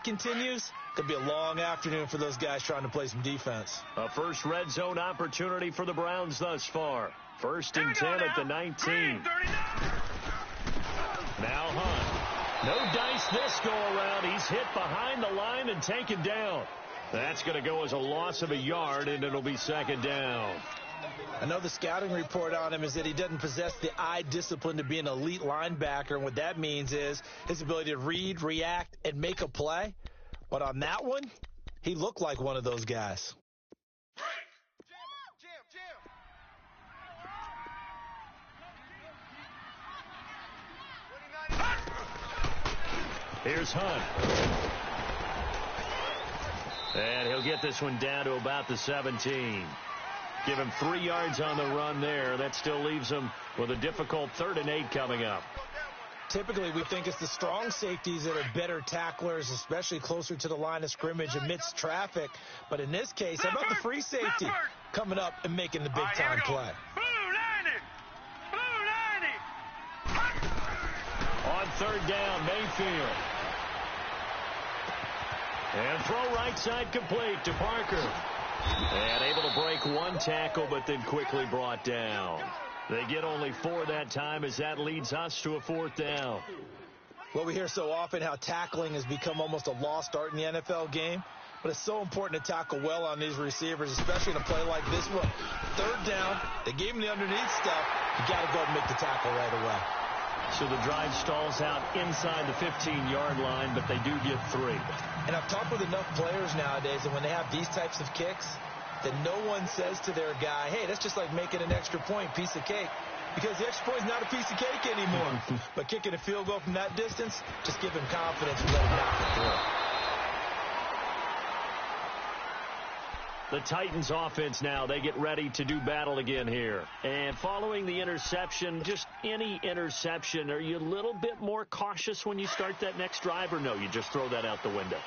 continues, could be a long afternoon for those guys trying to play some defense. A first red zone opportunity for the Browns thus far. 1st and 10 at the 19. Now Hunt. No dice this go around. He's hit behind the line and taken down. That's going to go as a loss of a yard, and it'll be 2nd down. I know the scouting report on him is that he doesn't possess the eye discipline to be an elite linebacker, and what that means is his ability to read, react, and make a play. But on that one, he looked like one of those guys. Here's Hunt. And he'll get this one down to about the 17. Give him 3 yards on the run there. That still leaves him with a difficult 3rd and 8 coming up. Typically, we think it's the strong safeties that are better tacklers, especially closer to the line of scrimmage amidst traffic. But in this case, how about the free safety coming up and making the big-time play? On 3rd down, Mayfield. And throw right side complete to Parker. And able to break 1 tackle, but then quickly brought down. They get only 4 that time as that leads us to a 4th down. Well, we hear so often how tackling has become almost a lost art in the NFL game. But it's so important to tackle well on these receivers, especially in a play like this one. 3rd down, they gave him the underneath stuff. You got to go and make the tackle right away. So the drive stalls out inside the 15-yard line, but they do get 3. And I've talked with enough players nowadays that when they have these types of kicks, that no one says to their guy, hey, that's just like making an extra point, piece of cake. Because the extra point is not a piece of cake anymore. But kicking a field goal from that distance, just give him confidence and let him knock it through. The Titans offense now, they get ready to do battle again here. And following the interception, just any interception, are you a little bit more cautious when you start that next drive, or no, you just throw that out the window?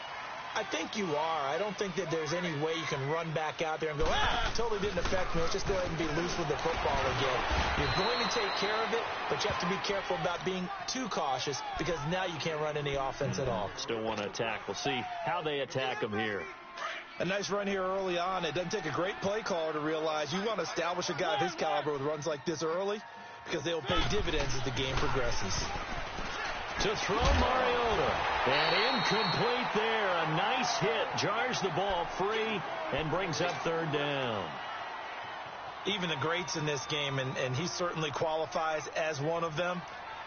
I think you are. I don't think that there's any way you can run back out there and go, totally didn't affect me. Let's just go ahead and be loose with the football again. You're going to take care of it, but you have to be careful about being too cautious because now you can't run any offense at all. Still want to attack. We'll see how they attack them here. A nice run here early on. It doesn't take a great play caller to realize you want to establish a guy of his caliber with runs like this early because they will pay dividends as the game progresses. To throw Mariota. And incomplete there. A nice hit. Jars the ball free and brings up 3rd down. Even the greats in this game, and he certainly qualifies as one of them,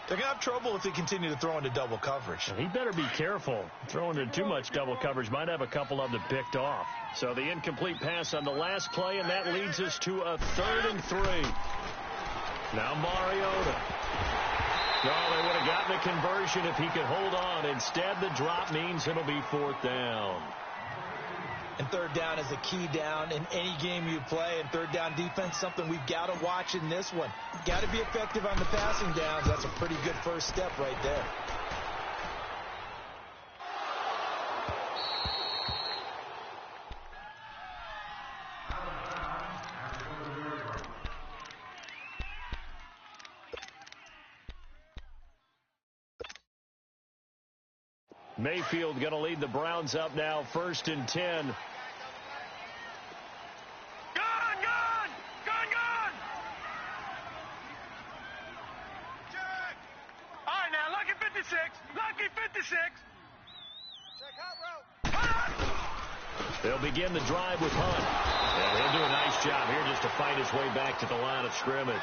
they're going to have trouble if they continue to throw into double coverage. He better be careful. Throwing into too much double coverage might have a couple of them picked off. So the incomplete pass on the last play, and that leads us to a 3rd and 3. Now Mariota. No, they would have gotten a conversion if he could hold on. Instead, the drop means it'll be 4th down. And 3rd down is a key down in any game you play. And 3rd down defense, something we've got to watch in this one. Got to be effective on the passing downs. That's a pretty good first step right there. Mayfield going to lead the Browns up now, 1st and 10. Gone! Check! All right, now, lucky 56. Lucky 56. Check hot route. They'll begin the drive with Hunt. And he'll do a nice job here just to fight his way back to the line of scrimmage.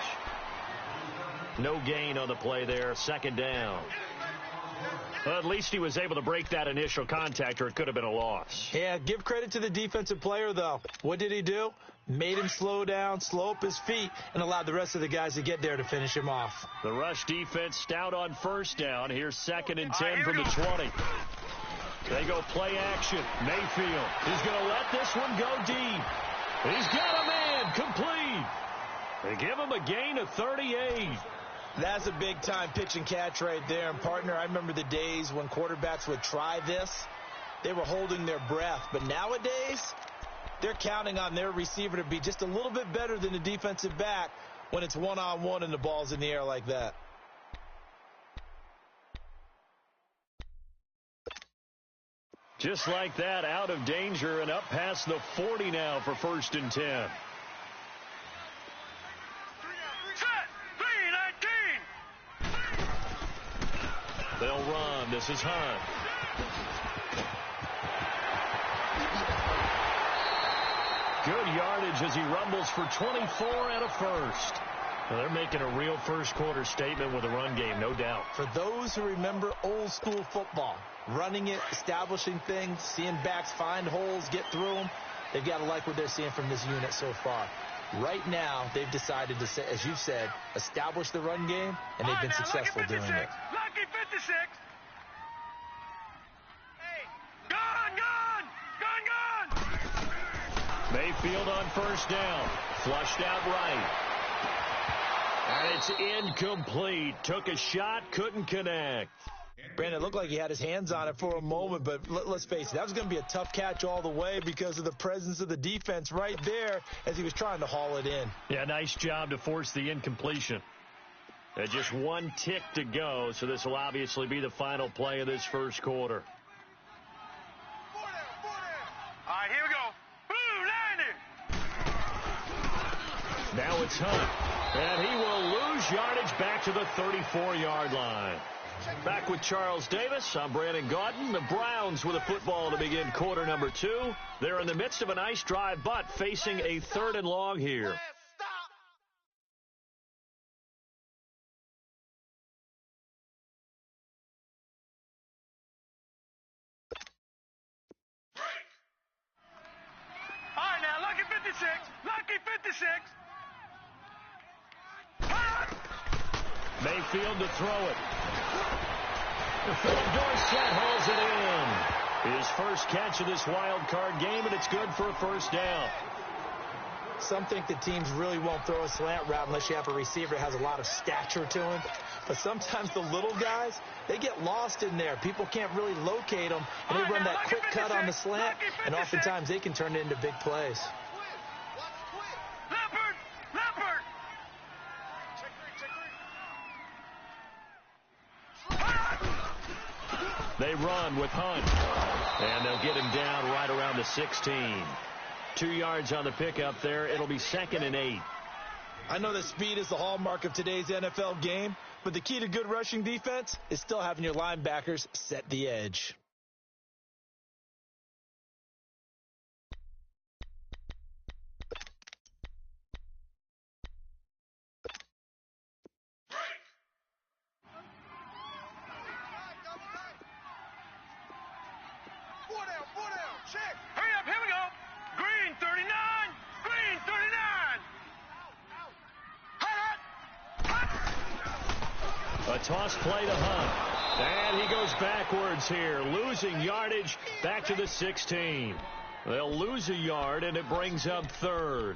No gain on the play there, 2nd down. Well, at least he was able to break that initial contact, or it could have been a loss. Yeah, give credit to the defensive player, though. What did he do? Made him slow down, slow up his feet, and allowed the rest of the guys to get there to finish him off. The rush defense stout on 1st down. Here's 2nd and 10 from the 20. They go play action. Mayfield is going to let this one go deep. He's got a man complete. They give him a gain of 38. That's a big-time pitch and catch right there. And, partner, I remember the days when quarterbacks would try this. They were holding their breath. But nowadays, they're counting on their receiver to be just a little bit better than the defensive back when it's one-on-one and the ball's in the air like that. Just like that, out of danger and up past the 40 now for 1st and 10. Set. 3-19. They'll run. This is Hunt. Good yardage as he rumbles for 24 and a first. Well, they're making a real first-quarter statement with a run game, no doubt. For those who remember old-school football, running it, establishing things, seeing backs find holes, get through them, they've got to like what they're seeing from this unit so far. Right now, they've decided to, as you've said, establish the run game, and they've been successful doing it. Lucky 56. Gone. Mayfield on 1st down. Flushed out right. And it's incomplete. Took a shot, couldn't connect. Brandon, it looked like he had his hands on it for a moment, but let's face it, that was going to be a tough catch all the way because of the presence of the defense right there as he was trying to haul it in. Yeah, nice job to force the incompletion. Just one tick to go, so this will obviously be the final play of this first quarter. All right, here we go. Blue, landing. Now it's Hunt. And he will lose yardage back to the 34-yard line. Back with Charles Davis, I'm Brandon Gaudin. The Browns with a football to begin quarter number 2. They're in the midst of a nice drive, but facing a 3rd and long here. All right, now, lucky 56. Lucky 56. Mayfield to throw it. Philip Dorsett hauls it in. His first catch of this wild card game, and it's good for a 1st down. Some think that teams really won't throw a slant route unless you have a receiver that has a lot of stature to him. But sometimes the little guys, they get lost in there. People can't really locate them, and they run that quick cut on the slant, and oftentimes they can turn it into big plays. They run with Hunt, and they'll get him down right around the 16. 2 yards on the pickup there. It'll be 2nd and 8. I know that speed is the hallmark of today's NFL game, but the key to good rushing defense is still having your linebackers set the edge. Hurry up, here we go. Green 39. Green 39. A toss play to Hunt. And he goes backwards here, losing yardage back to the 16. They'll lose a yard, and it brings up 3rd.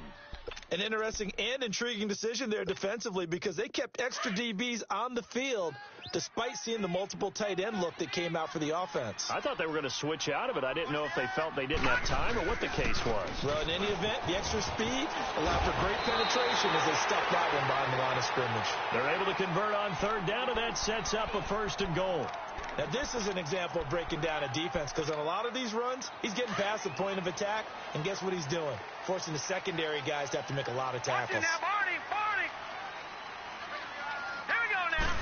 An interesting and intriguing decision there defensively because they kept extra DBs on the field despite seeing the multiple tight end look that came out for the offense. I thought they were going to switch out of it. I didn't know if they felt they didn't have time or what the case was. Well, in any event, the extra speed allowed for great penetration as they stuffed that one behind the line of scrimmage. They're able to convert on 3rd down, and that sets up a 1st and goal. Now, this is an example of breaking down a defense because on a lot of these runs, he's getting past the point of attack, and guess what he's doing? Forcing the secondary guys to have to make a lot of tackles. Now, Barney. Here we go now.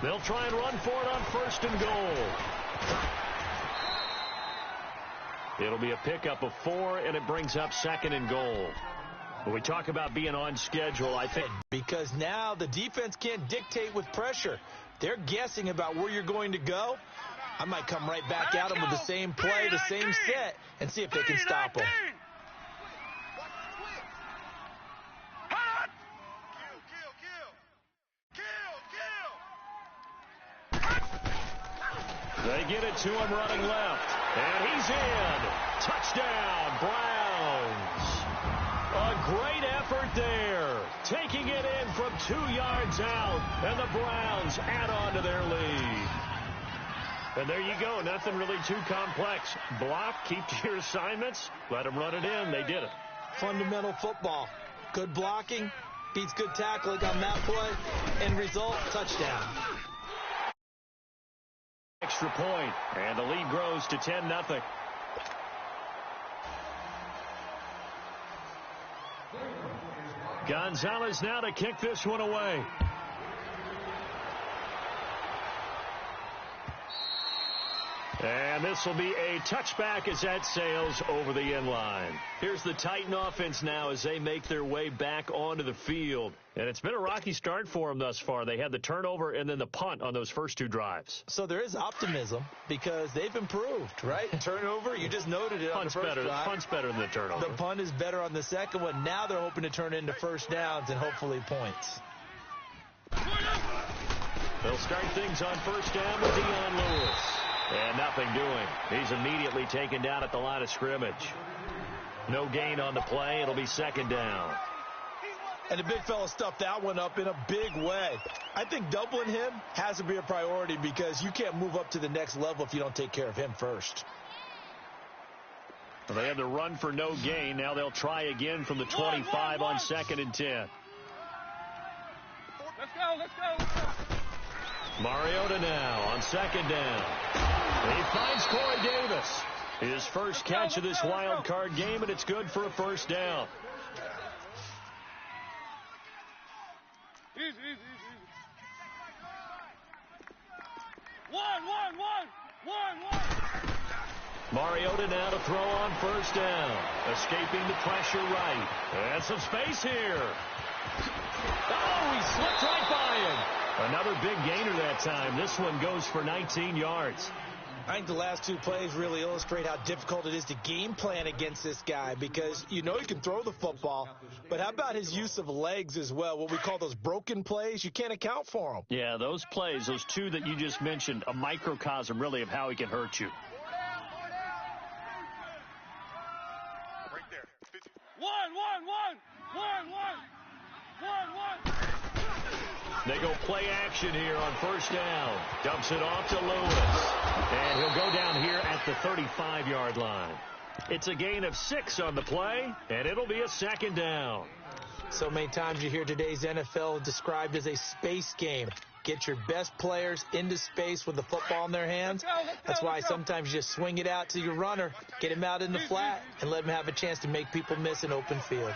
They'll try and run for it on 1st and goal. It'll be a pickup of 4, and it brings up 2nd and goal. When we talk about being on schedule, I think because now the defense can't dictate with pressure. They're guessing about where you're going to go. I might come right back at them with the same play, the same set, and see if they can stop them. They get it to him running left, and he's in. Touchdown, Browns. A great effort there, taking it in from 2 yards out, and the Browns add on to their lead. And there you go, nothing really too complex. Block, keep to your assignments, let them run it in. They did it. Fundamental football. Good blocking, beats good tackling on that play, end result, touchdown. extra point, and the lead grows to 10-0. Gonzalez now to kick this one away. And this will be a touchback as that sails over the end line. Here's the Titan offense now as they make their way back onto the field. And it's been a rocky start for them thus far. They had the turnover and then the punt on those first two drives. So there is optimism because they've improved, right? Turnover, you just noted it on the first drive. Punt's better than the turnover. The punt is better on the second one. Now they're hoping to turn into first downs and hopefully points. They'll start things on first down with Dion Lewis. And nothing doing. He's immediately taken down at the line of scrimmage. No gain on the play. It'll be second down. And the big fella stuffed that one up in a big way. I think doubling him has to be a priority because you can't move up to the next level if you don't take care of him first. Well, they had the run for no gain. Now they'll try again from the 25 on 2nd and 10. Let's go, let's go, let's go. Mariota now on 2nd down. He finds Corey Davis. His first catch of this wild card game, and it's good for a first down. Easy, easy, easy, easy. One. Mariota now to throw on first down. Escaping the pressure right. And some space here. Oh, he slipped right by him. Another big gainer that time. This one goes for 19 yards. I think the last two plays really illustrate how difficult it is to game plan against this guy because you know he can throw the football, but how about his use of legs as well, what we call those broken plays? You can't account for them. Yeah, those plays, those two that you just mentioned, a microcosm really of how he can hurt you. Right there. One. They go play action here on first down. Dumps it off to Lewis. And he'll go down here at the 35-yard line. It's a gain of 6 on the play, and it'll be a second down. So many times you hear today's NFL described as a space game. Get your best players into space with the football in their hands. That's why sometimes you just swing it out to your runner, get him out in the flat, and let him have a chance to make people miss an open field.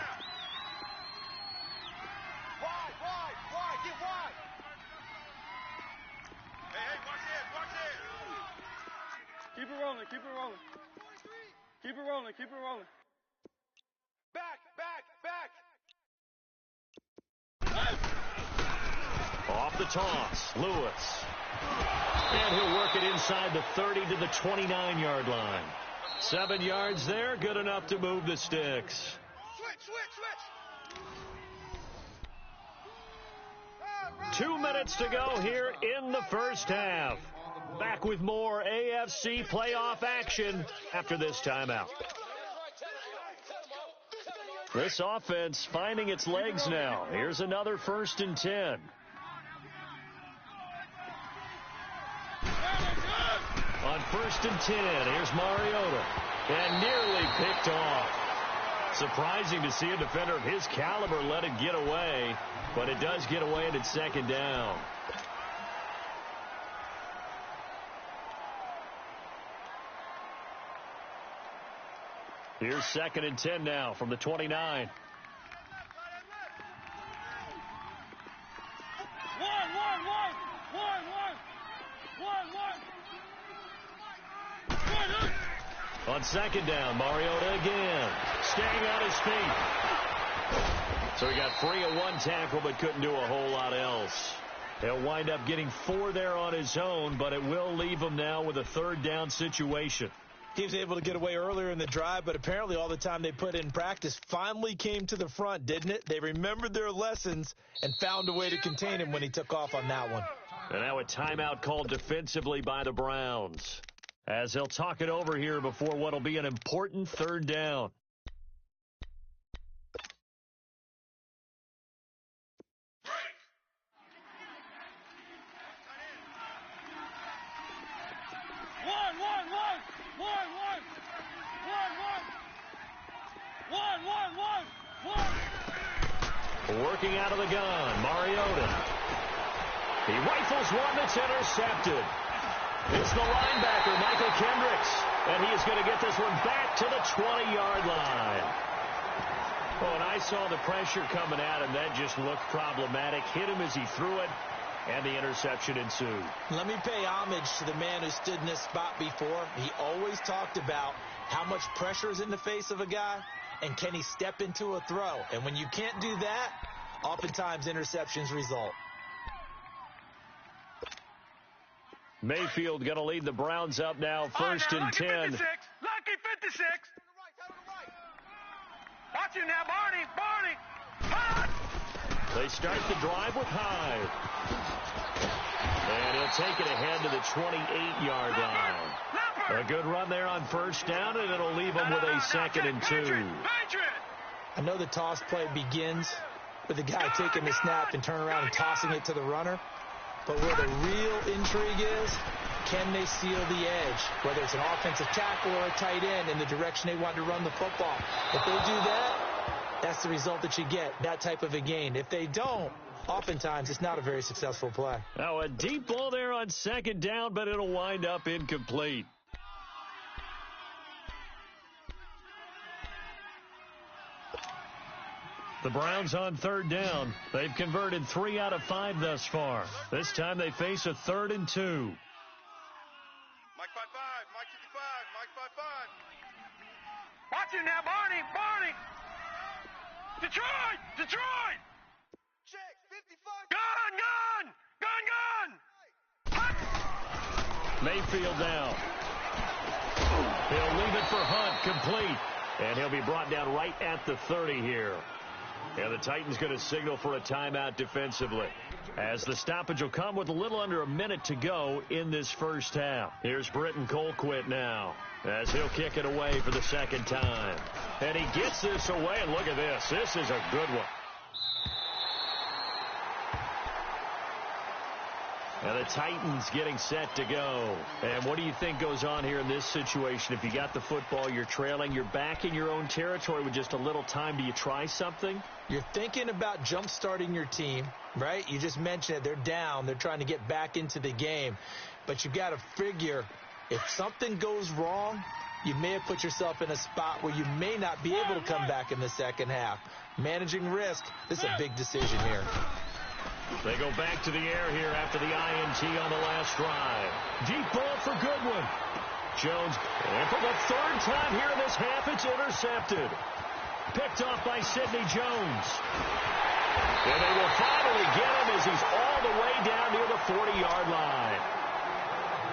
Keep it rolling. Back. Off the toss, Lewis. And he'll work it inside the 30 to the 29-yard line. 7 yards there, good enough to move the sticks. Switch. 2 minutes to go here in the first half. Back with more AFC playoff action after this timeout. This offense finding its legs now. Here's another 1st and 10. On 1st and 10, here's Mariota. And nearly picked off. Surprising to see a defender of his caliber let it get away, but it does get away and it's second down. Here's 2nd and 10 now from the 29. On 2nd down, Mariota again. Staying on his feet. So he got free of one tackle but couldn't do a whole lot else. He'll wind up getting 4 there on his own, but it will leave him now with a 3rd down situation. He was able to get away earlier in the drive, but apparently all the time they put in practice finally came to the front, didn't it? They remembered their lessons and found a way to contain him when he took off on that one. And now a timeout called defensively by the Browns, as they'll talk it over here before what will be an important 3rd down. Working out of the gun, Mariota. He rifles one that's intercepted. It's the linebacker, Michael Kendricks, and he is going to get this one back to the 20-yard line. Oh, and I saw the pressure coming at him. That just looked problematic. Hit him as he threw it, and the interception ensued. Let me pay homage to the man who stood in this spot before. He always talked about how much pressure is in the face of a guy, and can he step into a throw. And when you can't do that, oftentimes interceptions result. Mayfield going to lead the Browns up now, first and 10. Lucky 56. Watch you now, Barney. Hot. They start the drive with Hyde. And he'll take it ahead to the 28-yard line. A good run there on first down, and it'll leave him with a second and 2. I know the toss play begins with the guy taking the snap and turning around and tossing it to the runner. But where the real intrigue is, can they seal the edge, whether it's an offensive tackle or a tight end in the direction they want to run the football. If they do that, that's the result that you get, that type of a gain. If they don't, oftentimes it's not a very successful play. Now a deep ball there on second down, but it'll wind up incomplete. The Browns on third down. They've converted 3 out of 5 thus far. This time they face a 3rd and 2. Mike 5-5, Mike 55, Mike 5-5. Watch it now, Barney. Detroit. Check, 55. Gun. Mayfield now. He'll leave it for Hunt, complete. And he'll be brought down right at the 30 here. And the Titans going to signal for a timeout defensively, as the stoppage will come with a little under a minute to go in this first half. Here's Britton Colquitt now, as he'll kick it away for the second time. And he gets this away, and look at this. This is a good one. And the Titans getting set to go. And what do you think goes on here in this situation? If you got the football, you're trailing, you're back in your own territory with just a little time. Do you try something? You're thinking about jump-starting your team, right? You just mentioned it. They're down. They're trying to get back into the game. But you've got to figure, if something goes wrong, you may have put yourself in a spot where you may not be able to come back in the second half. Managing risk, this is a big decision here. They go back to the air here after the INT on the last drive. Deep ball for Goodwin. Jones, and for the 3rd time here in this half, it's intercepted. Picked off by Sidney Jones. And they will finally get him as he's all the way down near the 40-yard line.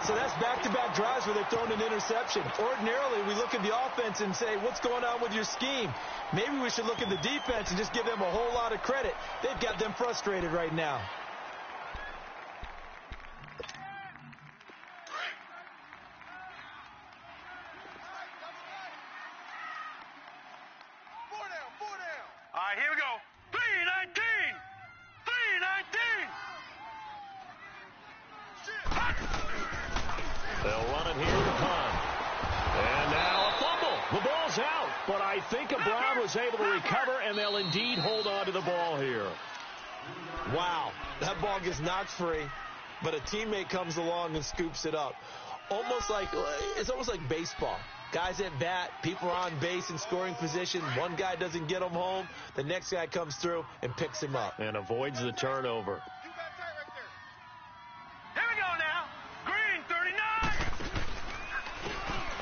So that's back-to-back drives where they're throwing an interception. Ordinarily, we look at the offense and say, what's going on with your scheme? Maybe we should look at the defense and just give them a whole lot of credit. They've got them frustrated right now. All right, here we go. 3-19. They'll run it here to punt. And now a fumble. The ball's out. But I think a Brown was able to recover, and they'll indeed hold on to the ball here. Wow, that ball gets knocked free, but a teammate comes along and scoops it up. It's almost like baseball. Guys at bat, people are on base in scoring position. One guy doesn't get him home. The next guy comes through and picks him up. And avoids the turnover. Here we go now. Green, 39.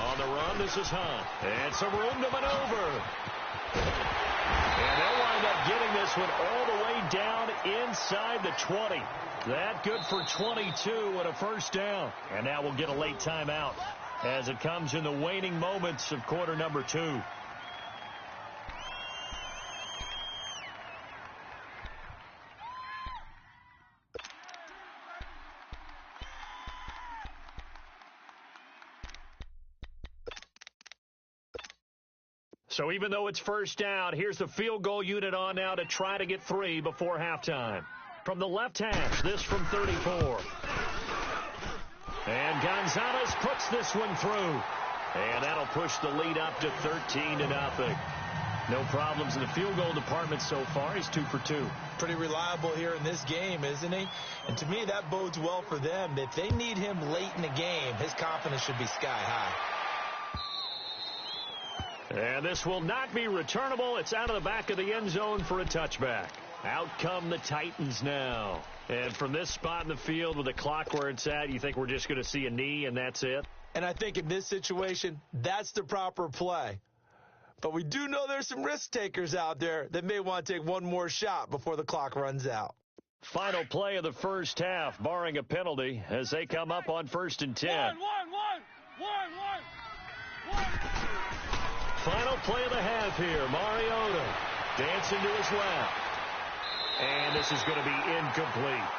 On the run, this is Hunt. And some room to maneuver. And they'll wind up getting this one all the way down inside the 20. That good for 22 and a first down. And now we'll get a late timeout as it comes in the waning moments of quarter number 2. So even though it's first down, here's the field goal unit on now to try to get 3 before halftime. From the left hash, this from 34. And Gonzalez puts this one through. And that'll push the lead up to 13-0. No problems in the field goal department so far. He's 2 for 2. Pretty reliable here in this game, isn't he? And to me, that bodes well for them. If they need him late in the game, his confidence should be sky high. And this will not be returnable. It's out of the back of the end zone for a touchback. Out come the Titans now. And from this spot in the field with the clock where it's at, you think we're just going to see a knee and that's it? And I think in this situation, that's the proper play. But we do know there's some risk takers out there that may want to take one more shot before the clock runs out. Final play of the first half, barring a penalty, as they come up on 1st and 10. Final play of the half here. Mariota dancing to his left. And this is going to be incomplete.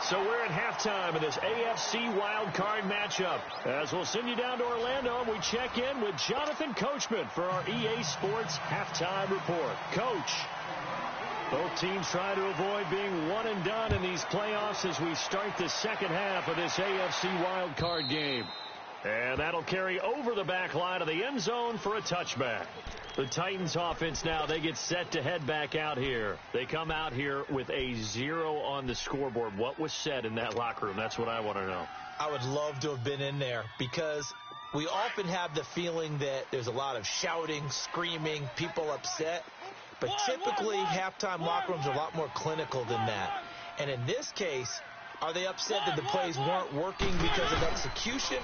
So we're at halftime of this AFC wildcard matchup. As we'll send you down to Orlando, and we check in with Jonathan Coachman for our EA Sports Halftime Report. Coach, both teams trying to avoid being one and done in these playoffs as we start the second half of this AFC wildcard game. And that'll carry over the back line of the end zone for a touchback. The Titans offense now, they get set to head back out here. They come out here with a 0 on the scoreboard. What was said in that locker room? That's what I want to know. I would love to have been in there because we often have the feeling that there's a lot of shouting, screaming, people upset. But typically, halftime locker rooms are a lot more clinical than that. And in this case, are they upset that the plays weren't working because of execution,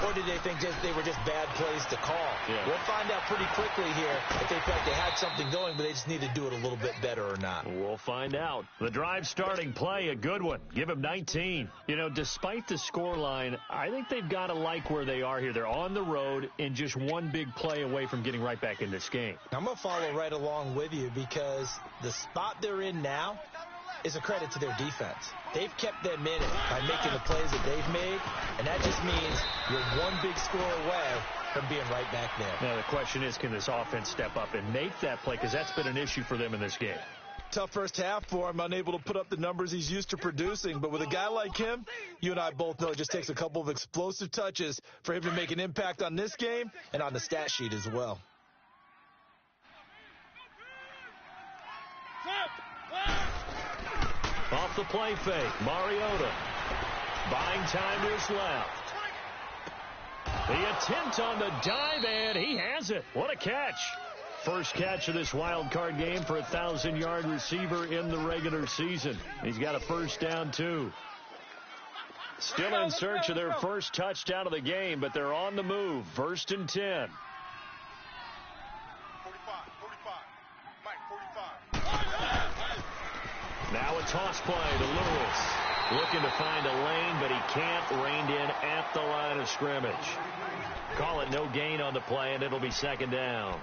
or did they think they were just bad plays to call? Yeah. We'll find out pretty quickly here if they felt they had something going, but they just need to do it a little bit better or not. We'll find out. The drive starting play, a good one. Give him 19. You know, despite the scoreline, I think they've got to like where they are here. They're on the road and just one big play away from getting right back in this game. I'm going to follow right along with you because the spot they're in now is a credit to their defense. They've kept them in it by making the plays that they've made, and that just means you're one big score away from being right back there. Now, the question is, can this offense step up and make that play? Because that's been an issue for them in this game. Tough first half for him, unable to put up the numbers he's used to producing. But with a guy like him, you and I both know it just takes a couple of explosive touches for him to make an impact on this game and on the stat sheet as well. Off the play fake, Mariota buying time to his left. The attempt on the dive, and he has it. What a catch. First catch of this wild card game for a 1,000-yard receiver in the regular season. He's got a first down, too. Still in search of their first touchdown of the game, but they're on the move. 1st and 10. Now a toss play to Lewis. Looking to find a lane, but he can't. Reined in at the line of scrimmage. Call it no gain on the play, and it'll be 2nd down.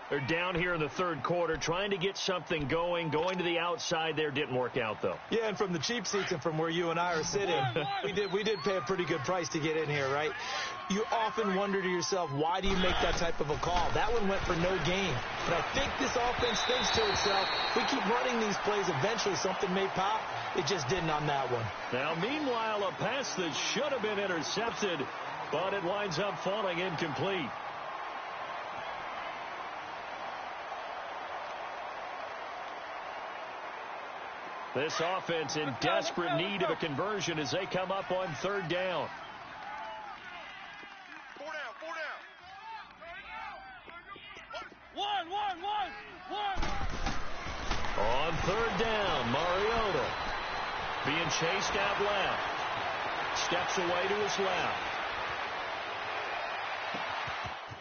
They're down here in the 3rd quarter, trying to get something going. Going to the outside there didn't work out, though. Yeah, and from the cheap seats and from where you and I are sitting, we did pay a pretty good price to get in here, right? You often wonder to yourself, why do you make that type of a call? That one went for no gain. But I think this offense thinks to itself, if we keep running these plays, eventually something may pop. It just didn't on that one. Now, meanwhile, a pass that should have been intercepted, but it winds up falling incomplete. This offense in desperate need of a conversion as they come up on 3rd down. 4 down. 1. On 3rd down, Mariota being chased out left. Steps away to his left.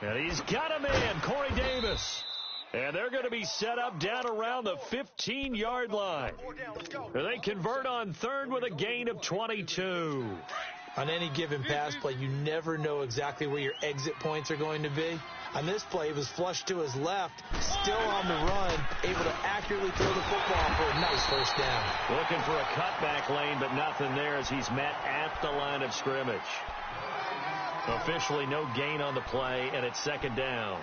And he's got a man, Corey Davis. And they're going to be set up down around the 15-yard line. They convert on 3rd with a gain of 22. On any given pass play, you never know exactly where your exit points are going to be. On this play, he was flushed to his left, still on the run, able to accurately throw the football for a nice first down. Looking for a cutback lane, but nothing there as he's met at the line of scrimmage. Officially no gain on the play, and it's 2nd down.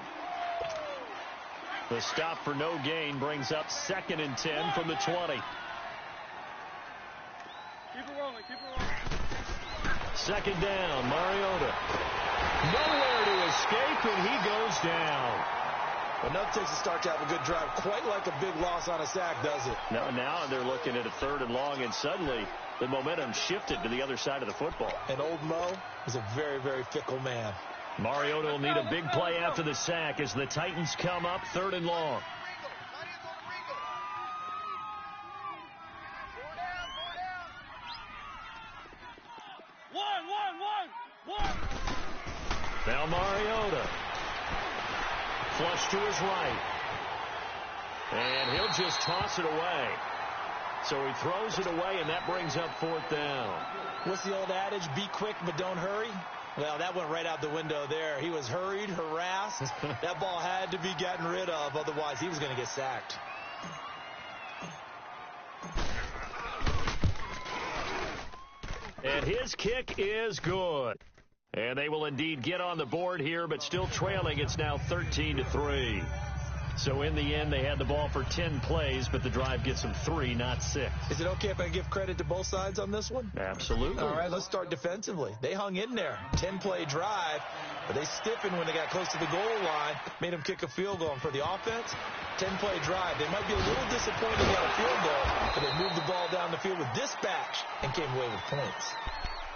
The stop for no gain brings up 2nd and 10 from the 20. Keep it rolling. 2nd down, Mariota. Nowhere to escape, and he goes down. But nothing takes a start to have a good drive, quite like a big loss on a sack, does it? No, now they're looking at a 3rd and long, and suddenly the momentum shifted to the other side of the football. And old Mo is a very, very fickle man. Mariota will need a big play after the sack as the Titans come up 3rd and long. One. Now Mariota. Flush to his right. And he'll just toss it away. So he throws it away, and that brings up 4th down. What's the old adage? Be quick, but don't hurry. Well, that went right out the window there. He was hurried, harassed. That ball had to be gotten rid of, otherwise he was going to get sacked. And his kick is good. And they will indeed get on the board here, but still trailing. It's now 13-3. So in the end, they had the ball for 10 plays, but the drive gets them 3, not 6. Is it okay if I give credit to both sides on this one? Absolutely. All right, let's start defensively. They hung in there. 10-play drive, but they stiffened when they got close to the goal line, made them kick a field goal. And for the offense, 10-play drive. They might be a little disappointed they got a field goal, but they moved the ball down the field with dispatch and came away with points.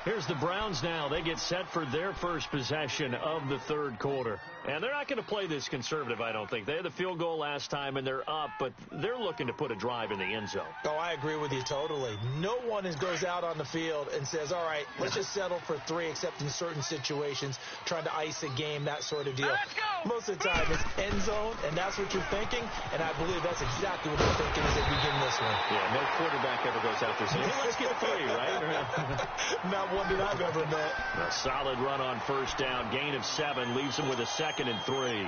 Here's the Browns now. They get set for their first possession of the 3rd quarter. And they're not going to play this conservative, I don't think. They had the field goal last time, and they're up, but they're looking to put a drive in the end zone. Oh, I agree with you totally. No one goes out on the field and says, all right, let's just settle for 3, except in certain situations, trying to ice a game, that sort of deal. Most of the time, it's end zone, and that's what you're thinking, and I believe that's exactly what they're thinking as they begin this one. Yeah, no quarterback ever goes out there saying, hey, let's get 3, right? Not one that I've ever met. A solid run on 1st down. Gain of 7 leaves them with a 2nd and 3.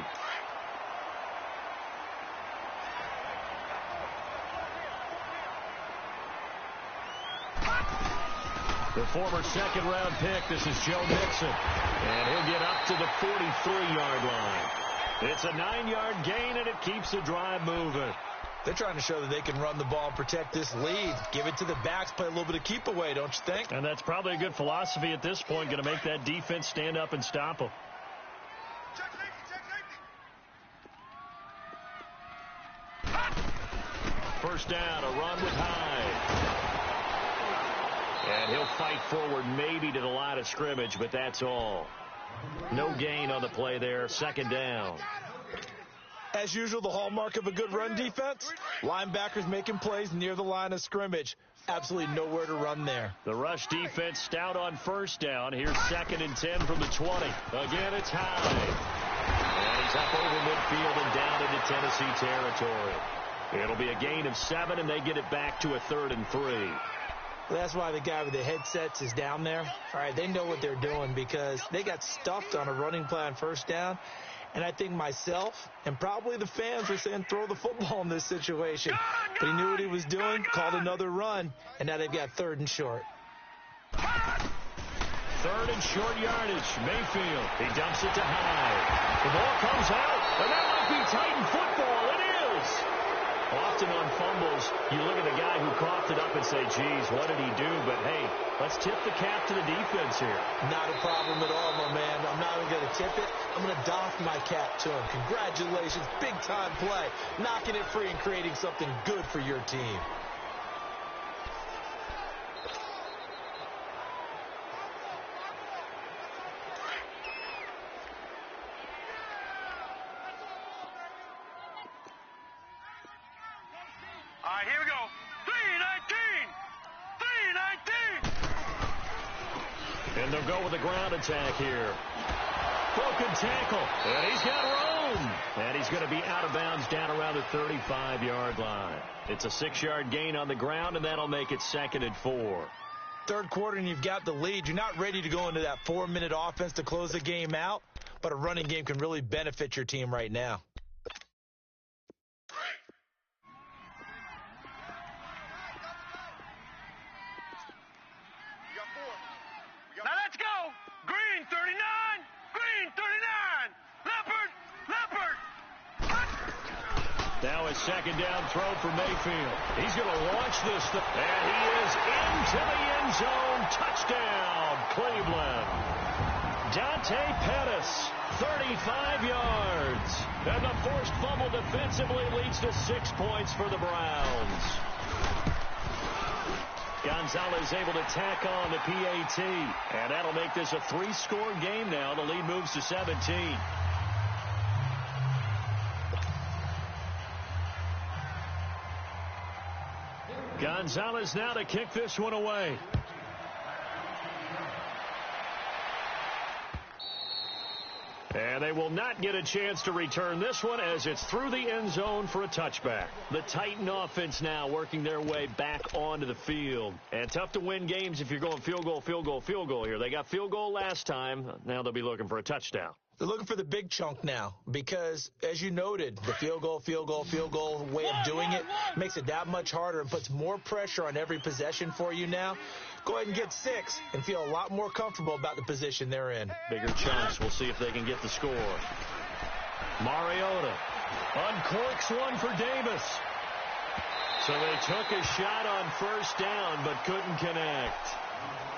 The former 2nd-round pick, this is Joe Mixon. And he'll get up to the 43-yard line. It's a 9-yard gain, and it keeps the drive moving. They're trying to show that they can run the ball and protect this lead. Give it to the backs, play a little bit of keep away, don't you think? And that's probably a good philosophy at this point, going to make that defense stand up and stop them. Check safety. 1st down, a run with Hyde. And he'll fight forward maybe to the line of scrimmage, but that's all. No gain on the play there. 2nd down. As usual, the hallmark of a good run defense, linebackers making plays near the line of scrimmage. Absolutely nowhere to run there. The rush defense stout on 1st down. Here's 2nd and 10 from the 20. Again, it's Hyde. And he's up over midfield and down into Tennessee territory. It'll be a gain of 7, and they get it back to a 3rd and 3. Well, that's why the guy with the headsets is down there. All right, they know what they're doing because they got stuffed on a running play on 1st down. And I think myself and probably the fans were saying throw the football in this situation. But he knew what he was doing, called another run, and now they've got 3rd and short. 3rd and short yardage. Mayfield, he dumps it to Hyde. The ball comes out, and that might be Titan football. It is. Often on fumbles, you look at the guy who coughed it up and say, geez, what did he do? But, hey, let's tip the cap to the defense here. Not a problem at all, my man. I'm not even going to tip it. I'm going to doff my cap to him. Congratulations. Big-time play. Knocking it free and creating something good for your team. All right, here we go. 3-19. And they'll go with a ground attack here. Broken tackle. And he's got room. And he's going to be out of bounds down around the 35-yard line. It's a 6-yard gain on the ground, and that'll make it 2nd and 4. 3rd quarter, and you've got the lead. You're not ready to go into that 4-minute offense to close the game out, but a running game can really benefit your team right now. Now let's go. Green 39. Green 39. Leopard. Now a 2nd down throw for Mayfield. He's going to launch this, and he is into the end zone. Touchdown, Cleveland. Dante Pettis, 35 yards. And the forced fumble defensively leads to 6 points for the Browns. Gonzalez able to tack on the PAT. And that'll make this a 3-score game now. The lead moves to 17. Gonzalez now to kick this one away. And they will not get a chance to return this one as it's through the end zone for a touchback. The Titan offense now working their way back onto the field. And tough to win games if you're going field goal, field goal, field goal here. They got field goal last time. Now they'll be looking for a touchdown. They're looking for the big chunk now because, as you noted, the field goal way of doing it makes it that much harder and puts more pressure on every possession for you now. Go ahead and get 6 and feel a lot more comfortable about the position they're in. Bigger chunks. We'll see if they can get the score. Mariota uncorks one for Davis. So they took a shot on first down but couldn't connect.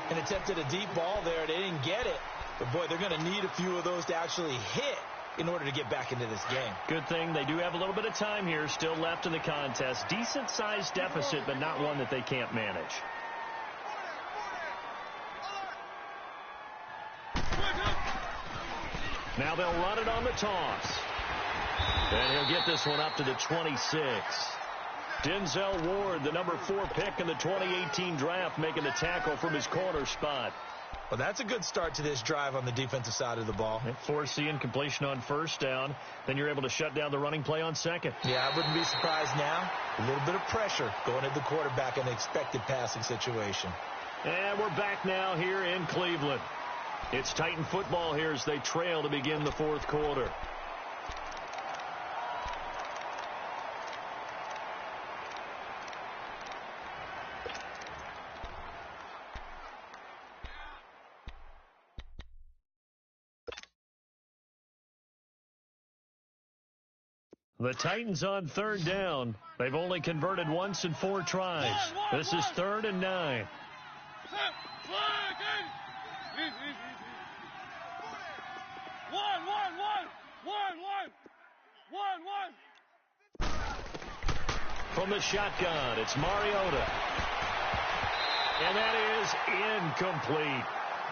And attempted a deep ball there. They didn't get it. But, boy, they're going to need a few of those to actually hit in order to get back into this game. Good thing they do have a little bit of time here still left in the contest. Decent-sized deficit, but not one that they can't manage. Now they'll run it on the toss. And he'll get this one up to the 26. Denzel Ward, the number 4 pick in the 2018 draft, making the tackle from his corner spot. Well, that's a good start to this drive on the defensive side of the ball. Force the incompletion on first down. Then you're able to shut down the running play on second. Yeah, I wouldn't be surprised now. A little bit of pressure going at the quarterback in an expected passing situation. And we're back now here in Cleveland. It's Titan football here as they trail to begin the fourth quarter. The Titans on third down. They've only converted once in 4 tries. This is 3rd and 9. From the shotgun, it's Mariota. And that is incomplete.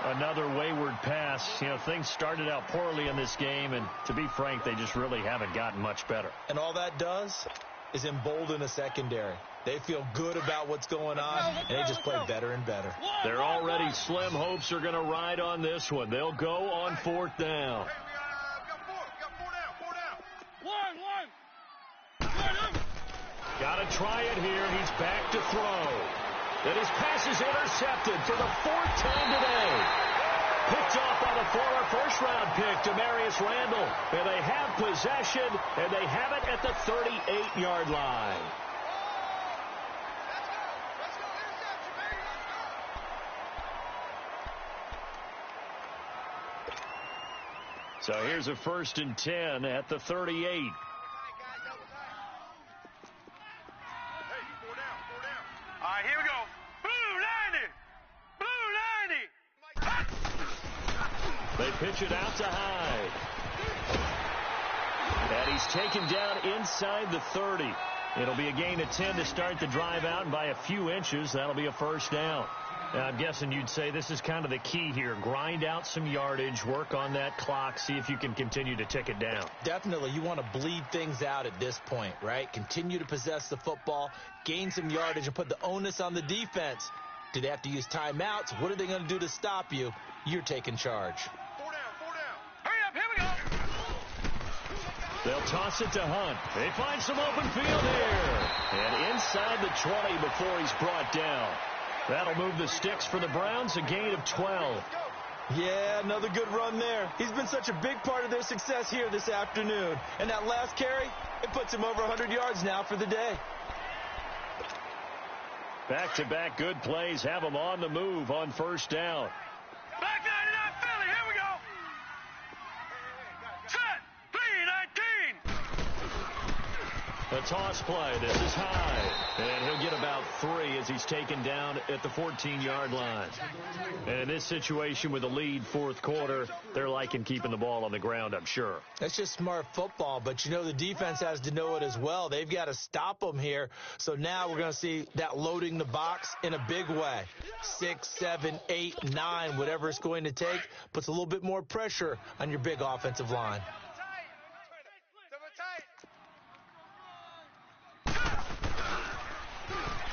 Another wayward pass. You know, things started out poorly in this game, and to be frank, they just really haven't gotten much better. And all that does is embolden a secondary. They feel good about what's going on, and they just play better and better. Their already slim hopes are going to ride on this one. They'll go on 4th down. Got to try it here. He's back to throw. Then his pass is intercepted for the 4th time today. Picked off by the former first-round pick, Demarius Randall. And they have possession, and they have it at the 38-yard line. So here's a 1st and 10 at the 38. All right, here we go. Blue 90. They pitch it out to Hyde. And he's taken down inside the 30. It'll be a gain of 10 to start the drive out, and by a few inches, that'll be a first down. Now, I'm guessing you'd say this is kind of the key here. Grind out some yardage, work on that clock, see if you can continue to tick it down. Definitely. You want to bleed things out at this point, right? Continue to possess the football, gain some yardage, and put the onus on the defense. Do they have to use timeouts? What are they going to do to stop you? You're taking charge. 4 down. Hurry up, here we go. They'll toss it to Hunt. They find some open field here. And inside the 20 before he's brought down. That'll move the sticks for the Browns, a gain of 12. Yeah, another good run there. He's been such a big part of their success here this afternoon. And that last carry, it puts him over 100 yards now for the day. Back-to-back good plays have them on the move on first down. Back 99 Philly, here we go. Set, 319. A toss play. This is high. And he'll get about 3 as he's taken down at the 14-yard line. And in this situation with the lead fourth quarter, they're liking keeping the ball on the ground, I'm sure. That's just smart football, but you know the defense has to know it as well. They've got to stop them here. So now we're going to see that loading the box in a big way. 6, 7, 8, 9, whatever it's going to take, puts a little bit more pressure on your big offensive line.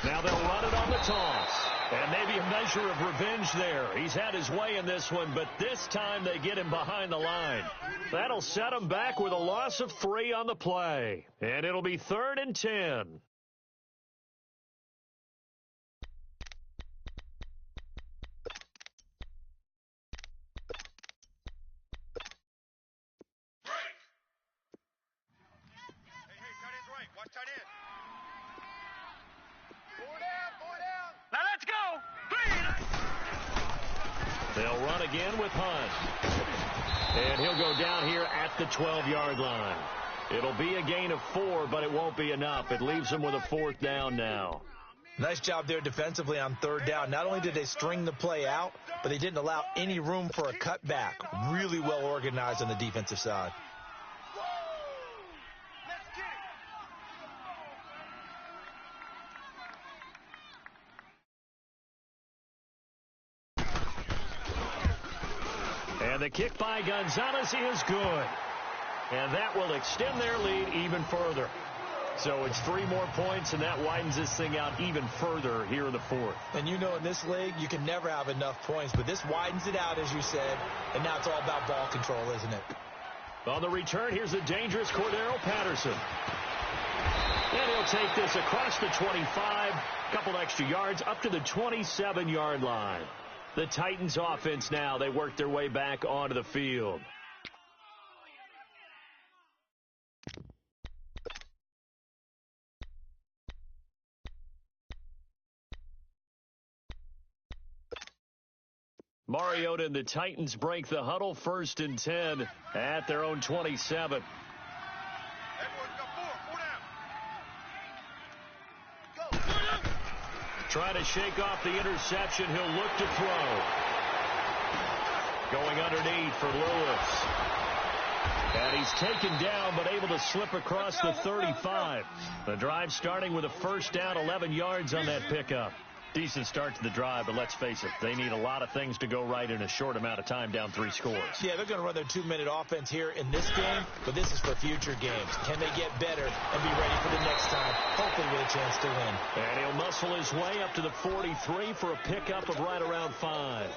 Now they'll run it on the toss. And maybe a measure of revenge there. He's had his way in this one, but this time they get him behind the line. That'll set him back with a loss of 3 on the play. And it'll be 3rd and 10. They'll run again with Hunt. And he'll go down here at the 12-yard line. It'll be a gain of 4, but it won't be enough. It leaves them with a 4th down now. Nice job there defensively on 3rd down. Not only did they string the play out, but they didn't allow any room for a cutback. Really well organized on the defensive side. And the kick by Gonzalez is good. And that will extend their lead even further. So it's 3 more points, and that widens this thing out even further here in the 4th. And you know in this league, you can never have enough points, but this widens it out, as you said, and now it's all about ball control, isn't it? On the return, here's the dangerous Cordero Patterson. And he'll take this across the 25, a couple extra yards, up to the 27-yard line. The Titans offense now, they work their way back onto the field. Mariota and the Titans break the huddle, 1st and 10 at their own 27. Trying to shake off the interception. He'll look to throw. Going underneath for Lewis. And he's taken down, but able to slip across the 35. The drive starting with a 1st down, 11 yards on that pickup. Decent start to the drive, but let's face it, they need a lot of things to go right in a short amount of time, down 3 scores. Yeah, they're going to run their 2-minute offense here in this game, but this is for future games. Can they get better and be ready for the next time, hopefully with a chance to win? And he'll muscle his way up to the 43 for a pickup of right around 5.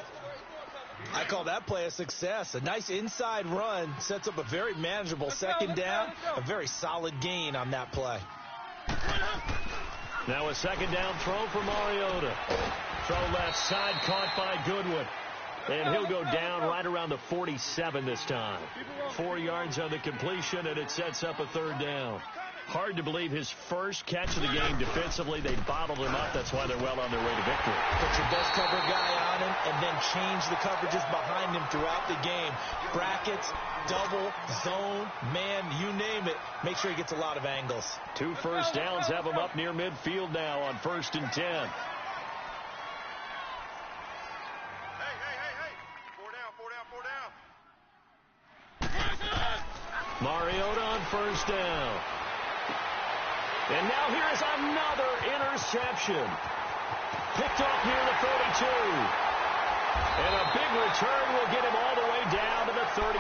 I call that play a success. A nice inside run sets up a very manageable 2nd down, a very solid gain on that play. Now a 2nd down throw for Mariota. Throw left side, caught by Goodwin. And he'll go down right around the 47 this time. 4 yards on the completion, and it sets up a 3rd down. Hard to believe his first catch of the game defensively. They bottled him up. That's why they're well on their way to victory. Put your best cover guy on him and then change the coverages behind him throughout the game. Brackets, double, zone, man, you name it. Make sure he gets a lot of angles. 2 first downs have him up near midfield now on 1st and 10. Hey. 4 down. Mariota on 1st down. And now here's another interception. Picked off near the 42. And a big return will get him all the way down to the 35.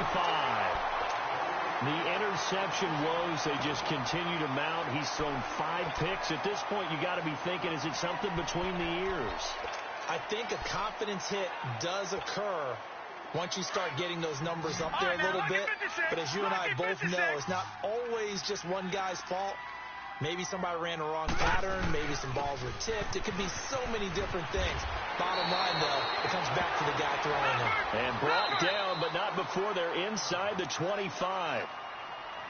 The interception woes, they just continue to mount. He's thrown 5 picks. At this point, you got to be thinking, is it something between the ears? I think a confidence hit does occur once you start getting those numbers up there a little bit. But as you and I both know, it's not always just one guy's fault. Maybe somebody ran the wrong pattern. Maybe some balls were tipped. It could be so many different things. Bottom line, though, it comes back to the guy throwing them. And brought down, but not before they're inside the 25.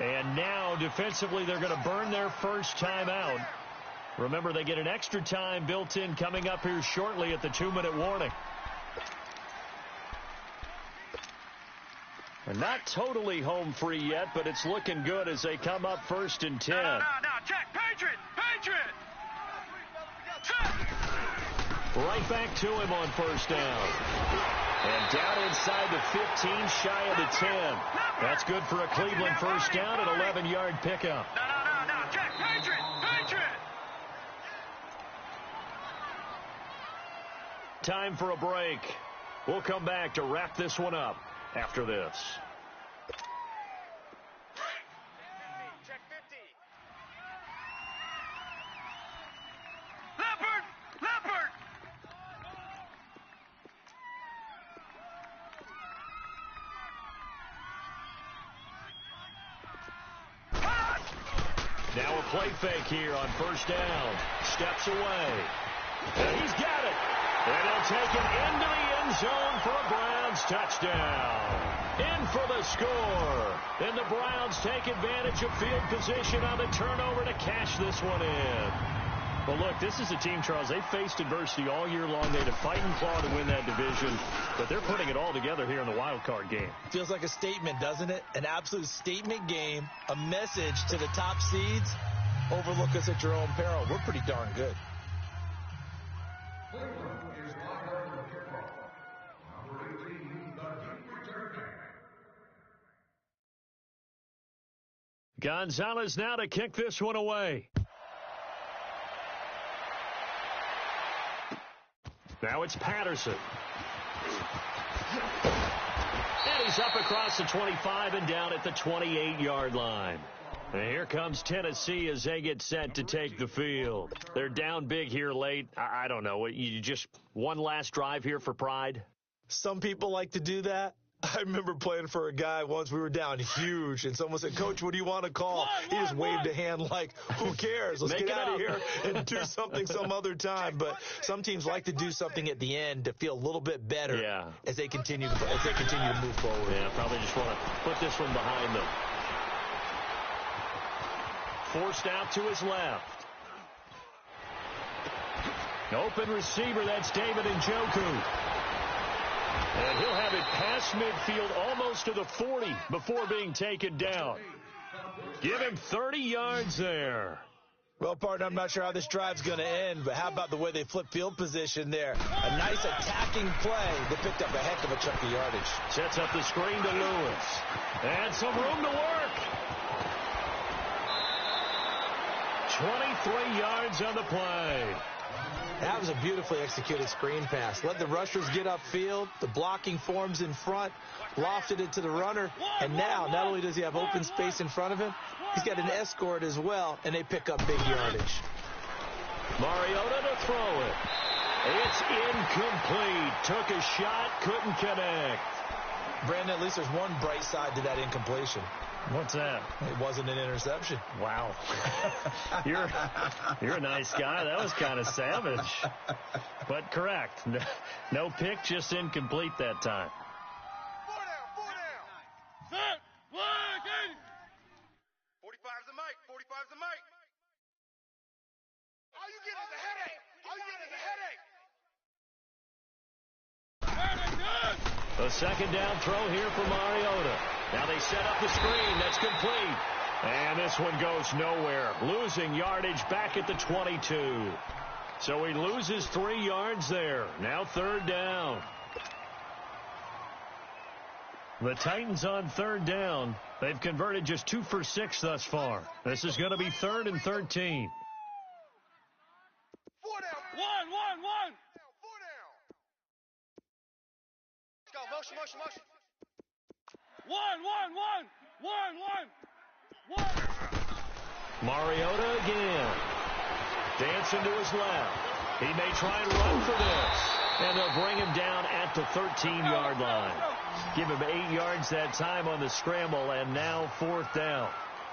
And now, defensively, they're going to burn their first time out. Remember, they get an extra time built in coming up here shortly at the 2-minute warning. And not totally home free yet, but it's looking good as they come up 1st and 10. Now, check. Patriot! Patriot! Right back to him on first down. And down inside the 15, shy of the 10. That's good for a Cleveland first down, an 11-yard pickup. No. Check. Patriot! Patriot! Time for a break. We'll come back to wrap this one up after this. Check 50. Leopard! Leopard! Now a play fake here on first down. Steps away. And he's got it. And he'll take it into the end zone for a Browns touchdown. In for the score. And the Browns take advantage of field position on the turnover to cash this one in. Well, look, this is a team, Charles, they faced adversity all year long. They had to fight and claw to win that division, but they're putting it all together here in the wild card game. Feels like a statement, doesn't it? An absolute statement game, a message to the top seeds. Overlook us at your own peril. We're pretty darn good. Gonzalez now to kick this one away. Now it's Patterson. And he's up across the 25 and down at the 28-yard line. And here comes Tennessee as they get set to take the field. They're down big here late. I don't know. You just one last drive here for pride? Some people like to do that. I remember playing for a guy once. We were down huge, and someone said, "Coach, what do you want to call?" He just waved a hand like, "Who cares? Let's get out of here and do something some other time." But some teams like to do something at the end to feel a little bit better as they continue to move forward. Yeah, probably just want to put this one behind them. Forced out to his left. Open receiver, that's David Njoku. And he'll have it past midfield almost to the 40 before being taken down. Give him 30 yards there. Well, partner, I'm not sure how this drive's going to end, but how about the way they flip field position there? A nice attacking play. They picked up a heck of a chunk of yardage. Sets up the screen to Lewis. And some room to work. 23 yards on the play. That was a beautifully executed screen pass. Let the rushers get upfield. The blocking forms in front. Lofted it to the runner. And now, not only does he have open space in front of him, he's got an escort as well, and they pick up big yardage. Mariota to throw it. It's incomplete. Took a shot, couldn't connect. Brandon, at least there's one bright side to that incompletion. What's that? It wasn't an interception. Wow. You're a nice guy. That was kind of savage. But correct. No pick, just incomplete that time. 4 down. Set. 45's the mic. 45's the mic. All you get is a headache. A second down throw here for Mariota. Now they set up the screen. That's complete. And this one goes nowhere. Losing yardage back at the 22. So he loses 3 yards there. Now third down. The Titans on third down. They've converted just 2 for 6 thus far. This is going to be 3rd and 13. 4 down. 1. 4 down. Let's go. Motion. 1. Mariota again. Dancing to his left. He may try and run for this. And they'll bring him down at the 13-yard line. Give him 8 yards that time on the scramble, and now 4th down.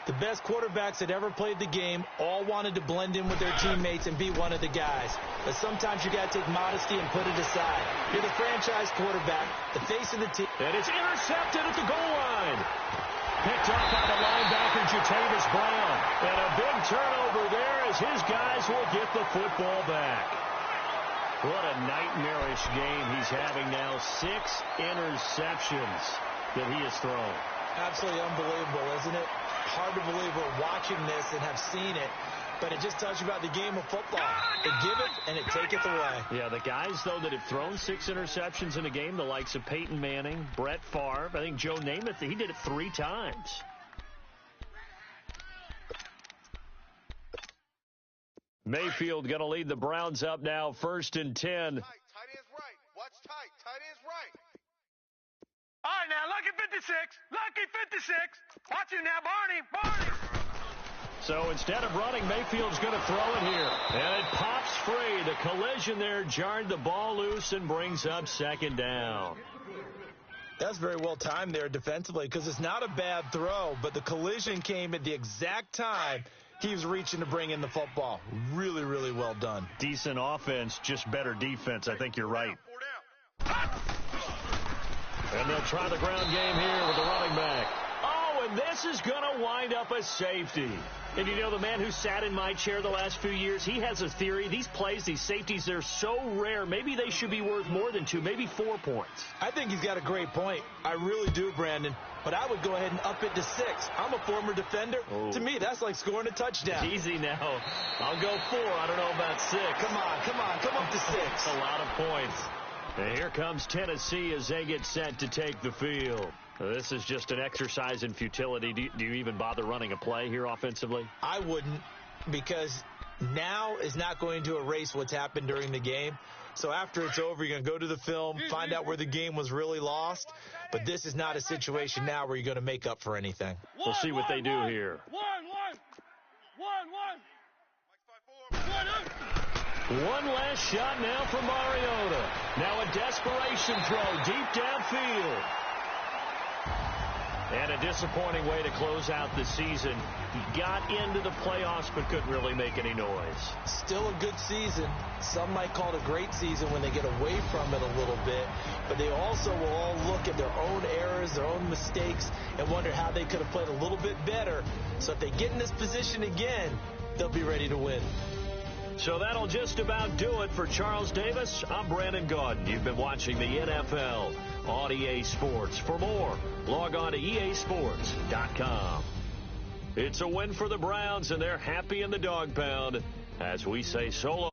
The best quarterbacks that ever played the game all wanted to blend in with their teammates and be one of the guys. But sometimes you got to take modesty and put it aside. You're the franchise quarterback, the face of the team. And it's intercepted at the goal line. Picked up by the linebacker, Jatavis Brown. And a big turnover there as his guys will get the football back. What a nightmarish game he's having now. 6 interceptions that he has thrown. Absolutely unbelievable, isn't it? Hard to believe we're watching this and have seen it, but it just tells you about the game of football. They give it and it taketh away. Yeah, the guys, though, that have thrown 6 interceptions in a game, the likes of Peyton Manning, Brett Favre, I think Joe Namath, he did it 3 times. Mayfield going to lead the Browns up now, 1st and 10. Tight end's right. Watch tight. Tight end's right. All right, now, lucky 56. Lucky 56. Watch him now, Barney. So instead of running, Mayfield's going to throw it here. And it pops free. The collision there jarred the ball loose and brings up 2nd down. That's very well timed there defensively because it's not a bad throw, but the collision came at the exact time he was reaching to bring in the football. Really, really well done. Decent offense, just better defense. I think you're right. 4 down. And they'll try the ground game here with the running back. Oh, and this is going to wind up a safety. And you know, the man who sat in my chair the last few years, he has a theory. These plays, these safeties, they're so rare. Maybe they should be worth more than 2, maybe 4 points. I think he's got a great point. I really do, Brandon. But I would go ahead and up it to 6. I'm a former defender. Oh. To me, that's like scoring a touchdown. Easy now. I'll go 4. I don't know about 6. Come up to 6. That's a lot of points. And here comes Tennessee as they get set to take the field. This is just an exercise in futility. Do you even bother running a play here offensively? I wouldn't, because now is not going to erase what's happened during the game. So after it's over, you're going to go to the film, find out where the game was really lost. But this is not a situation now where you're going to make up for anything. We'll see what they do here. One last shot now for Mariota. Now a desperation throw deep downfield. And a disappointing way to close out the season. He got into the playoffs but couldn't really make any noise. Still a good season. Some might call it a great season when they get away from it a little bit. But they also will all look at their own errors, their own mistakes, and wonder how they could have played a little bit better. So if they get in this position again, they'll be ready to win. So that'll just about do it for Charles Davis. I'm Brandon Gaudin. You've been watching the NFL on EA Sports. For more, log on to easports.com. It's a win for the Browns, and they're happy in the dog pound as we say so long.